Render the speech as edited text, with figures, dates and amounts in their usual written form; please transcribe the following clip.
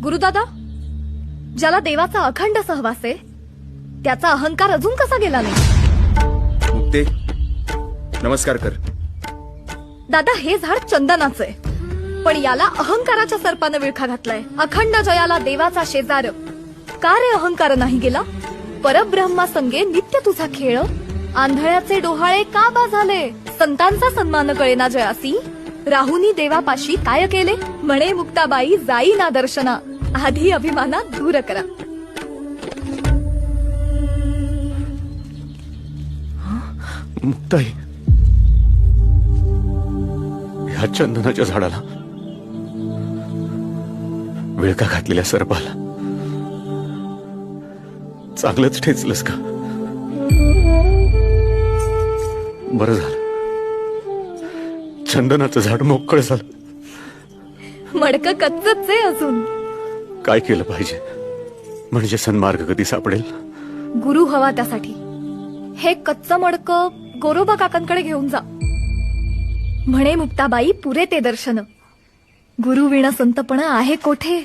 गुरुदादा, ज्याला देवाचा अखंड सहवास आहे त्याचा अहंकार अजून कसा गेला नाही? मुक्ते, नमस्कार कर. दादा, हे झाड चंदनाचं आहे, पण याला अहंकाराच्या सर्पानं विळखा घातलाय. अखंड जयाला देवाचा शेजार, का रे अहंकार नाही गेला? परब्रह्मा संगे नित्य तुझा खेळ, आंधळ्याचे डोहाळे का बा झाले? संतांचा सन्मान कळेना जयासी, राहुनी देवापाशी काय केले? म्हणे मुक्ताबाई जाई ना दर्शना, आधी अभिमाना दूर करा. मुक्ताई, ह्या चंदनाच्या झाडाला, विळखा घातलेल्या सर्पाला चांगलंच ठेचलंस का? बरं झालं, चंदनाचं झाड मोकळं झालं. मडकं कच्चच आहे अजून. काय केलं पाहिजे म्हणजे सन्मार्ग कधी सापडेल? गुरु हवा त्यासाठी. हे कच्चं मडकं गोरोबा काकांकडे घेऊन जा. म्हणे मुक्ताबाई पुरे ते दर्शन, गुरु विण संतपण आहे कोठे?